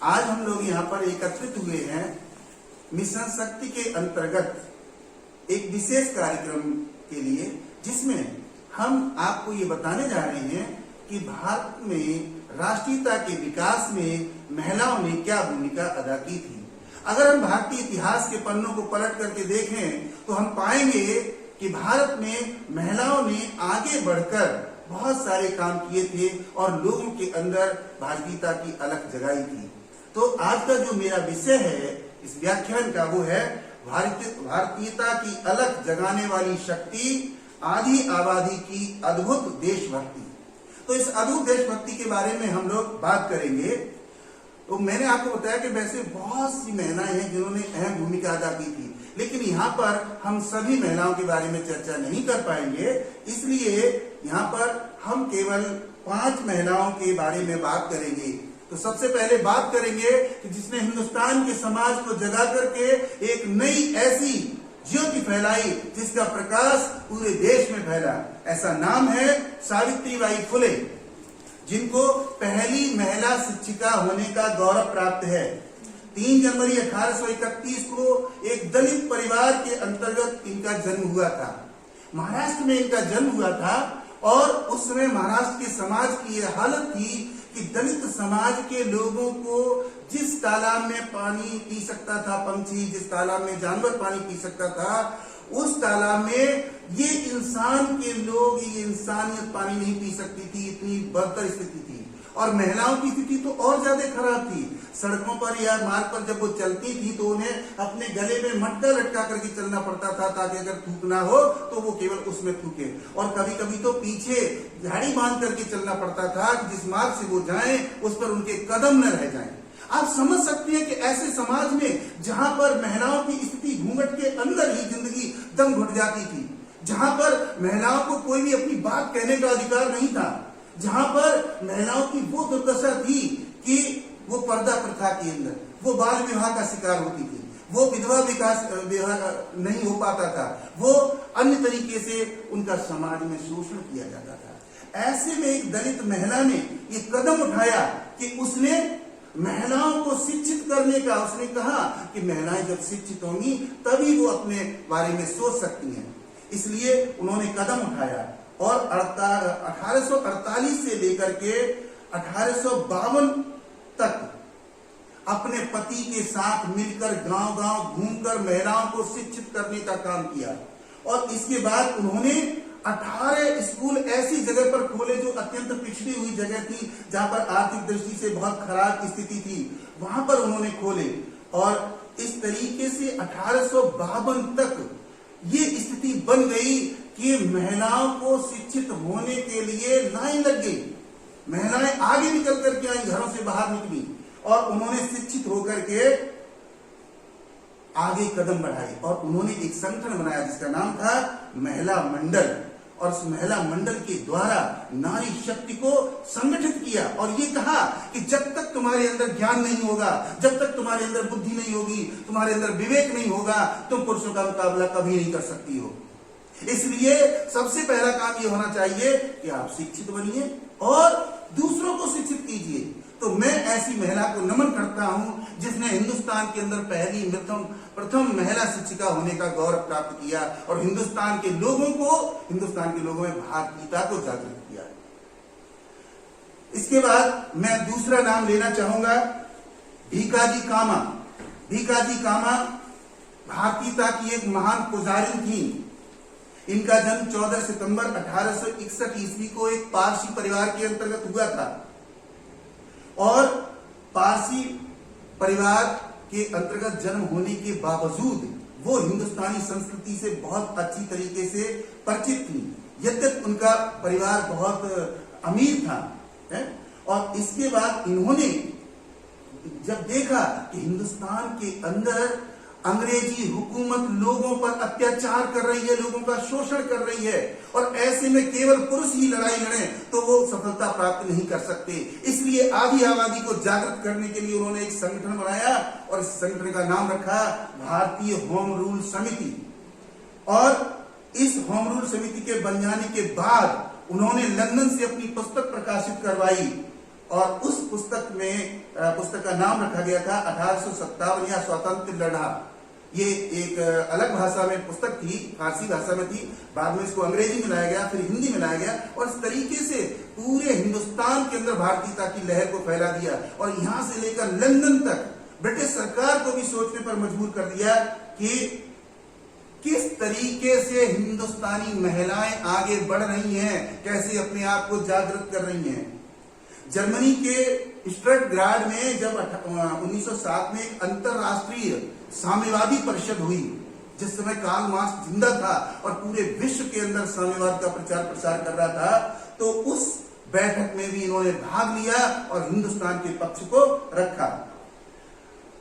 आज हम लोग यहाँ पर एकत्रित हुए हैं मिशन शक्ति के अंतर्गत एक विशेष कार्यक्रम के लिए, जिसमें हम आपको ये बताने जा रहे हैं कि भारत में राष्ट्रीयता के विकास में महिलाओं ने क्या भूमिका अदा की थी। अगर हम भारतीय इतिहास के पन्नों को पलट करके देखें तो हम पाएंगे कि भारत में महिलाओं ने आगे बढ़कर बहुत सारे काम किए थे और लोगों के अंदर भारतीयता की अलख जगाई थी। तो आज का जो मेरा विषय है इस व्याख्यान का, वो है भारतीयता की अलख जगाने वाली शक्ति, आधी आबादी की अद्भुत देशभक्ति। तो इस अद्भुत देशभक्ति के बारे में हम लोग बात करेंगे। तो मैंने आपको बताया कि वैसे बहुत सी महिलाएं हैं जिन्होंने अहम भूमिका अदा की थी, लेकिन यहाँ पर हम सभी महिलाओं के बारे में चर्चा नहीं कर पाएंगे। इसलिए यहाँ पर हम केवल 5 महिलाओं के बारे में बात करेंगे। तो सबसे पहले बात करेंगे कि जिसने हिंदुस्तान के समाज को जगा करके एक नई ऐसी ज्योति फैलाई जिसका प्रकाश पूरे देश में फैला। ऐसा नाम है सावित्रीबाई फुले, जिनको पहली महिला शिक्षिका होने का गौरव प्राप्त है। 3 जनवरी 1831 को एक दलित परिवार के अंतर्गत इनका जन्म हुआ था। महाराष्ट्र में इनका जन्म हुआ था और उस समय महाराष्ट्र के समाज की यह हालत थी कि दलित समाज के लोगों को जिस तालाब में पानी पी सकता था पंछी, जिस तालाब में जानवर पानी पी सकता था, उस तालाब में ये इंसान के लोग, ये इंसानियत पानी नहीं पी सकती थी। इतनी बदतर स्थिति थी। और महिलाओं की स्थिति तो और ज्यादा खराब थी। सड़कों पर या मार्ग पर जब वो चलती थी तो उन्हें अपने गले में मटका लटका करके चलना पड़ता था, ताकि अगर थूकना हो तो वो केवल उसमें थूके। और कभी कभी तो पीछे झाड़ी बांध करके चलना पड़ता था कि जिस मार्ग से वो जाएं उस पर उनके कदम न रह जाएं। आप समझ सकते हैं कि ऐसे समाज में जहां पर महिलाओं की स्थिति घूंघट के अंदर ही जिंदगी दम घुट जाती थी, जहां पर महिलाओं को कोई भी अपनी बात कहने का अधिकार नहीं था, जहां पर महिलाओं की वो दुर्दशा थी कि वो पर्दा प्रथा के अंदर वो बाल विवाह का शिकार होती थी, वो विधवा विवाह नहीं हो पाता था, वो अन्य तरीके से उनका समाज में शोषण किया जाता था। ऐसे में एक दलित महिला ने ये कदम उठाया कि उसने महिलाओं को शिक्षित करने का, उसने कहा कि महिलाएं जब शिक्षित होंगी तभी वो अपने बारे में सोच सकती हैं। इसलिए उन्होंने कदम उठाया और 1848 से लेकर के 1852 तक अपने पति के साथ मिलकर गांव-गांव घूमकर महिलाओं को शिक्षित करने का काम किया। और इसके बाद उन्होंने 18 स्कूल ऐसी जगह पर खोले जो अत्यंत पिछड़ी हुई जगह थी, जहां पर आर्थिक दृष्टि से बहुत खराब स्थिति थी, वहां पर उन्होंने खोले। और इस तरीके से 1852 तक ये स्थिति बन गई कि महिलाओं को शिक्षित होने के लिए लाइन लग गई। महिलाएं आगे निकल करके आई, घरों से बाहर निकली और उन्होंने शिक्षित होकर के आगे कदम बढ़ाए। और उन्होंने एक संगठन बनाया जिसका नाम था महिला मंडल, और उस महिला मंडल के द्वारा नारी शक्ति को संगठित किया और ये कहा कि जब तक तुम्हारे अंदर ज्ञान नहीं होगा, जब तक तुम्हारे अंदर बुद्धि नहीं होगी, तुम्हारे अंदर विवेक नहीं होगा, तुम पुरुषों का मुकाबला कभी नहीं कर सकती हो। इसलिए सबसे पहला काम ये होना चाहिए कि आप शिक्षित बनिए और दूसरों को शिक्षित कीजिए। तो मैं ऐसी महिला को नमन करता हूं जिसने हिंदुस्तान के अंदर पहली प्रथम महिला शिक्षिका होने का गौरव प्राप्त किया और हिंदुस्तान के लोगों में भारतीयता को जागृत किया। इसके बाद मैं दूसरा नाम लेना चाहूंगा, भीकाजी कामा। भीकाजी कामा भारतीयता की एक महान पुजारिन थी। इनका जन्म 14 सितंबर 1861 ईस्वी को एक पारसी परिवार के अंतर्गत हुआ था। और पारसी परिवार के अंतर्गत जन्म होने के बावजूद वो हिंदुस्तानी संस्कृति से बहुत अच्छी तरीके से परिचित थी, यद्यपि उनका परिवार बहुत अमीर था। और इसके बाद इन्होंने जब देखा कि हिंदुस्तान के अंदर अंग्रेजी हुकूमत लोगों पर अत्याचार कर रही है, लोगों का शोषण कर रही है, और ऐसे में केवल पुरुष ही लड़ाई लड़े तो वो सफलता प्राप्त नहीं कर सकते। इसलिए आधी आबादी को जागृत करने के लिए उन्होंने एक संगठन बनाया और इस संगठन का नाम रखा भारतीय होम रूल समिति। और इस होम रूल समिति के बन जाने के बाद उन्होंने लंदन से अपनी पुस्तक प्रकाशित करवाई और उस पुस्तक का नाम रखा गया था 1857 या स्वतंत्र लड़ा। ये एक अलग भाषा में पुस्तक थी, फारसी भाषा में थी, बाद में इसको अंग्रेजी में लाया गया, फिर हिंदी में लाया गया और इस तरीके से पूरे हिंदुस्तान के अंदर भारतीयता की लहर को फैला दिया और यहां से लेकर लंदन तक ब्रिटिश सरकार को भी सोचने पर मजबूर कर दिया कि किस तरीके से हिंदुस्तानी महिलाएं आगे बढ़ रही हैं, कैसे अपने आप को जागृत कर रही हैं। जर्मनी के स्टटगार्ड में जब 1907 में एक अंतरराष्ट्रीय साम्यवादी परिषद हुई, जिस समय कार्ल मार्क्स जिंदा था और पूरे विश्व के अंदर साम्यवाद का प्रचार प्रसार कर रहा था, तो उस बैठक में भी इन्होंने भाग लिया और हिंदुस्तान के पक्ष को रखा।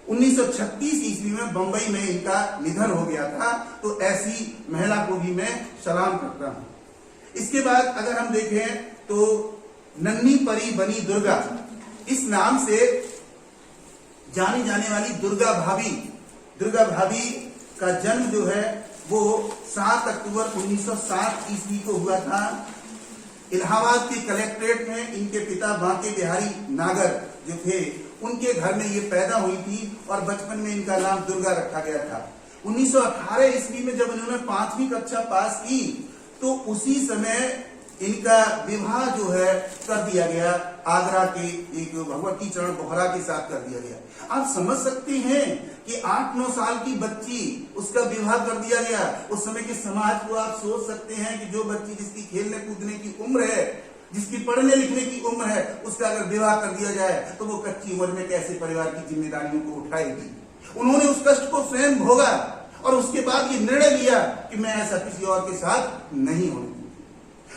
1936 ईस्वी में बंबई में इनका निधन हो गया था, तो ऐसी महिला को भी मैं सलाम करता हूं। इसके बाद अगर हम देखें तो नन्ही परी बनी दुर्गा, इस नाम से जानी जाने वाली दुर्गा भाभी का जन्म जो है वो 7 अक्टूबर 1907 ईस्वी को हुआ था। इलाहाबाद के कलेक्ट्रेट में इनके पिता बांके बिहारी नागर जो थे, उनके घर में ये पैदा हुई थी और बचपन में इनका नाम दुर्गा रखा गया था। 1918 ईस्वी में जब इन्होंने 5वीं कक्षा पास की तो उसी समय इनका विवाह जो है कर दिया गया, आगरा के एक भगवती चरण बोहरा के साथ कर दिया गया। आप समझ सकते हैं कि 8-9 साल की बच्ची, उसका विवाह कर दिया गया। उस समय के समाज को आप सोच सकते हैं कि जो बच्ची जिसकी खेलने कूदने की उम्र है, जिसकी पढ़ने लिखने की उम्र है, उसका अगर विवाह कर दिया जाए तो वो कच्ची उम्र में कैसे परिवार की जिम्मेदारियों को उठाएगी। उन्होंने उस कष्ट को स्वयं भोगा और उसके बाद ये निर्णय लिया कि मैं ऐसा किसी और के साथ नहीं होने।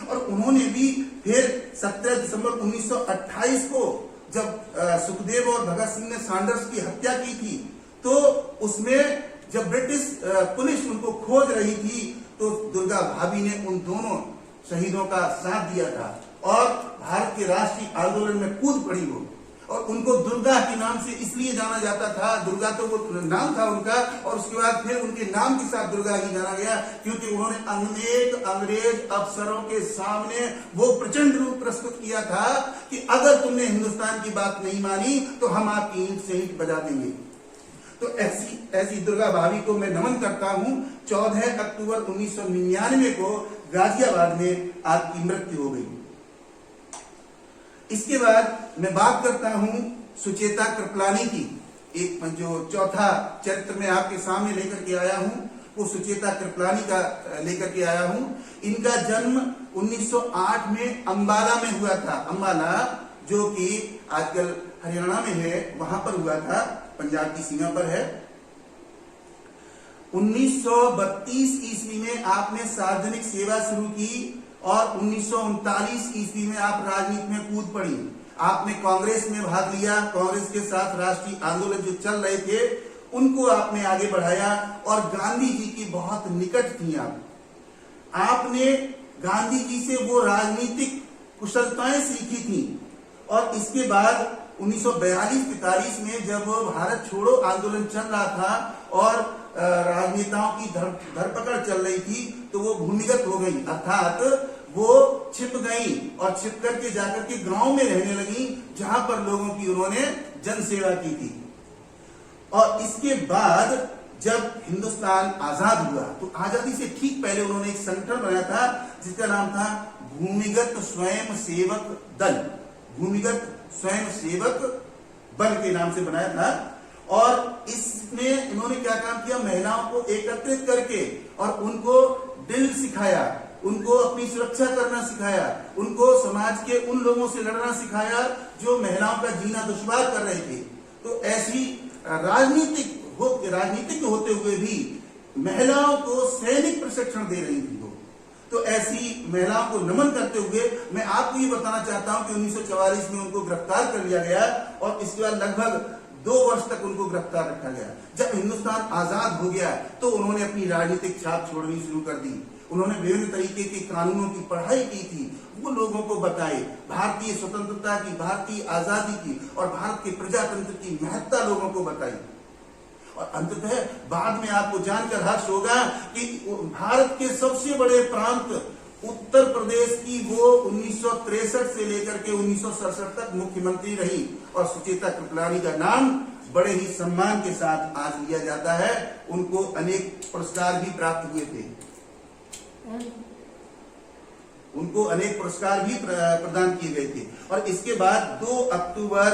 और उन्होंने भी फिर 17 दिसंबर 1928 को जब सुखदेव और भगत सिंह ने सैंडर्स की हत्या की थी, तो उसमें जब ब्रिटिश पुलिस उनको खोज रही थी तो दुर्गा भाभी ने उन दोनों शहीदों का साथ दिया था और भारत के राष्ट्रीय आंदोलन में कूद पड़ी वो। और उनको दुर्गा के नाम से इसलिए जाना जाता था, दुर्गा तो वो नाम था उनका, और उसके बाद फिर उनके नाम के साथ दुर्गा ही जाना गया, क्योंकि उन्होंने अनेक अंग्रेज अफसरों के सामने वो प्रचंड रूप प्रस्तुत किया था कि अगर तुमने हिंदुस्तान की बात नहीं मानी तो हम आपकी ईंट से ईंट बजा देंगे। तो ऐसी दुर्गा भाभी को मैं नमन करता हूं। 14 अक्टूबर 1999 को गाजियाबाद में आपकी मृत्यु हो गई। इसके बाद मैं बात करता हूं सुचेता कृपलानी की। एक जो चौथा चरित्र में आपके सामने लेकर के आया हूं, वो सुचेता कृपलानी का लेकर के आया हूं। इनका जन्म 1908 में अंबाला में हुआ था। अंबाला जो कि आजकल हरियाणा में है, वहां पर हुआ था, पंजाब की सीमा पर है। 1932 ईस्वी में आपने सार्वजनिक सेवा शुरू की और 1939 ईस्वी में आप राजनीति में कूद पड़ी। आपने कांग्रेस में भाग लिया, कांग्रेस के साथ राष्ट्रीय आंदोलन जो चल रहे थे उनको आपने आगे बढ़ाया और गांधी जी की बहुत निकट थी आपने गांधी जी से वो राजनीतिक कुशलताएं सीखी थी। और इसके बाद 1942-43 में जब भारत छोड़ो आंदोलन चल रहा था और राजनेताओं की धरपकड़ चल रही थी, तो वो भूमिगत हो गई, अर्थात वो छिप गई और छिप करके जाकर के गांव में रहने लगी, जहां पर लोगों की उन्होंने जनसेवा की थी। और इसके बाद जब हिंदुस्तान आजाद हुआ तो आजादी से ठीक पहले उन्होंने एक संगठन बनाया था जिसका नाम था भूमिगत स्वयं सेवक दल। भूमिगत स्वयं सेवक बल के नाम से बनाया था। और इसमें इन्होंने क्या काम किया, महिलाओं को एकत्रित करके और उनको ड्रिल सिखाया, उनको अपनी सुरक्षा करना सिखाया, उनको समाज के उन लोगों से लड़ना सिखाया जो महिलाओं का जीना दुश्वार कर रहे थे। तो ऐसी राजनीतिक होते हुए भी महिलाओं को सैनिक प्रशिक्षण दे रही थी। तो ऐसी महिलाओं को नमन करते हुए मैं आपको ये बताना चाहता हूं कि 1944 में उनको गिरफ्तार कर लिया गया और इसके बाद लगभग 2 वर्ष तक उनको गिरफ्तार रखा गया। जब हिंदुस्तान आजाद हो गया तो उन्होंने अपनी राजनीतिक छाप छोड़नी शुरू कर दी। उन्होंने विभिन्न तरीके के कानूनों की पढ़ाई की थी, वो लोगों को बताए, भारतीय स्वतंत्रता की, भारतीय आजादी की और भारत के प्रजातंत्र की महत्ता लोगों को बताई। और अंततः बाद में आपको जानकर हर्ष होगा कि भारत के सबसे बड़े प्रांत उत्तर प्रदेश की वो 1963 से लेकर के 1967 तक मुख्यमंत्री रही और सुचेता कृपलानी का नाम बड़े ही सम्मान के साथ आज लिया जाता है। उनको अनेक पुरस्कार भी प्राप्त हुए थे, उनको अनेक पुरस्कार भी प्रदान किए गए थे। और इसके बाद 2 अक्टूबर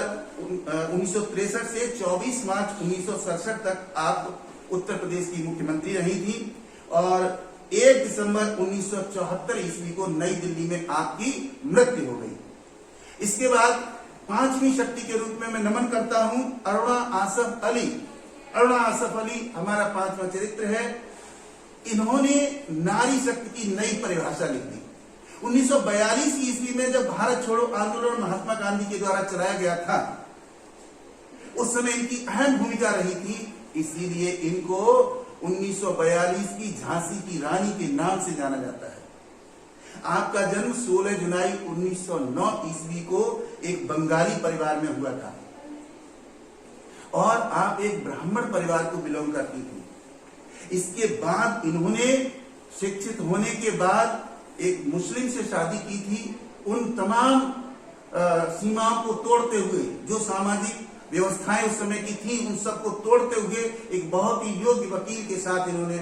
1963 से 24 मार्च 1967 तक आप उत्तर प्रदेश की मुख्यमंत्री रही थी और 1 दिसंबर 1974 ईस्वी को नई दिल्ली में आपकी मृत्यु हो गई। इसके बाद 5वीं शक्ति के रूप में मैं नमन करता हूं अरुणा आसफ अली। अरुणा आसफ अली हमारा 5वां चरित्र है। इन्होंने नारी शक्ति की नई परिभाषा लिख दी। 1942 ईस्वी में जब भारत छोड़ो आंदोलन महात्मा गांधी के द्वारा चलाया गया था, उस समय इनकी अहम भूमिका रही थी, इसीलिए इनको 1942 की झांसी की रानी के नाम से जाना जाता है। आपका जन्म 16 जुलाई 1909 ईस्वी को एक बंगाली परिवार में हुआ था और आप एक ब्राह्मण परिवार को बिलोंग करती थी। इसके बाद इन्होंने शिक्षित होने के बाद एक मुस्लिम से शादी की थी। उन तमाम सीमाओं को तोड़ते हुए, जो सामाजिक व्यवस्थाएं उस समय की थी, उन सबको तोड़ते हुए एक बहुत ही योग्य वकील के साथ इन्होंने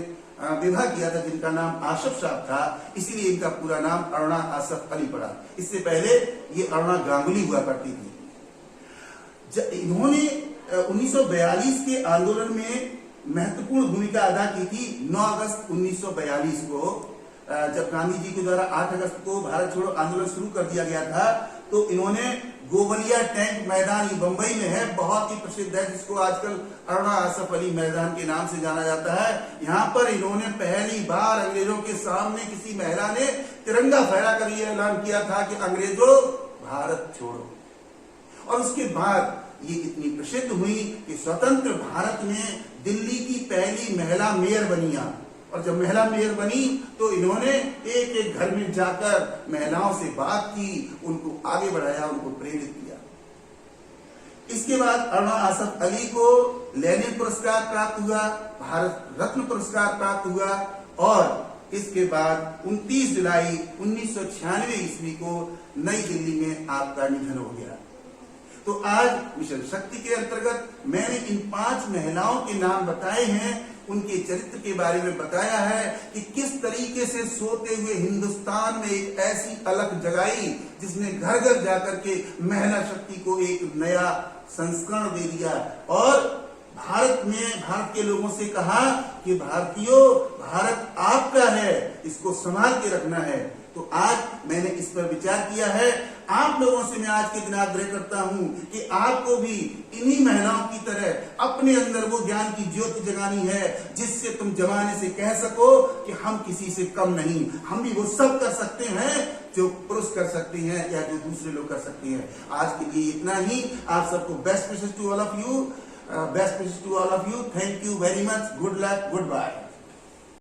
विवाह किया था, जिनका नाम आसफ साहब था। इसीलिए इनका पूरा नाम अरुणा आसफ अली पड़ा। इससे पहले ये अरुणा गांगुली हुआ करती थी। इन्होंने 1942 के आंदोलन में महत्वपूर्ण भूमिका अदा की थी। 9 अगस्त 1942 को जब गांधी जी के द्वारा 8 अगस्त को भारत छोड़ो आंदोलन शुरू कर दिया गया था, तो इन्होंने गोवलिया टैंक मैदान, ये बंबई में है, बहुत ही प्रसिद्ध है, जिसको आजकल अरुणा आसफ अली मैदान के नाम से जाना जाता है। यहाँ पर इन्होंने पहली बार अंग्रेजों के सामने किसी महिला ने तिरंगा फहरा कर यह ऐलान किया था कि अंग्रेजों भारत छोड़ो। और उसके बाद ये इतनी प्रसिद्ध हुई कि स्वतंत्र भारत में दिल्ली की पहली महिला मेयर बनी। और जब महिला मेयर बनी तो इन्होंने एक एक घर में जाकर महिलाओं से बात की, उनको आगे बढ़ाया, उनको प्रेरित किया। इसके बाद अरुणा आसफ अली को लेनिन पुरस्कार प्राप्त हुआ, भारत रत्न पुरस्कार प्राप्त हुआ और इसके बाद 29 जुलाई 1996 ईस्वी को नई दिल्ली में आपका निधन हो गया। तो आज मिशन शक्ति के अंतर्गत मैंने इन 5 महिलाओं के नाम बताए हैं, उनके चरित्र के बारे में बताया है कि किस तरीके से सोते हुए हिंदुस्तान में एक ऐसी अलख जगाई जिसने घर घर जाकर के महिला शक्ति को एक नया संस्करण दे दिया और भारत के लोगों से कहा कि भारतीयों, भारत आपका है, इसको संभाल के रखना है। तो आज मैंने इस पर विचार किया है। आप लोगों से मैं आज के दिन आग्रह करता हूं कि आपको भी इन्हीं महिलाओं की तरह अपने अंदर वो ज्ञान की ज्योति जगानी है, जिससे तुम जमाने से कह सको कि हम किसी से कम नहीं, हम भी वो सब कर सकते हैं जो पुरुष कर सकते हैं या जो दूसरे लोग कर सकते हैं। आज के लिए इतना ही। आप सबको best wishes to all of you, best wishes to all of you. Thank you very much. Good luck, good bye.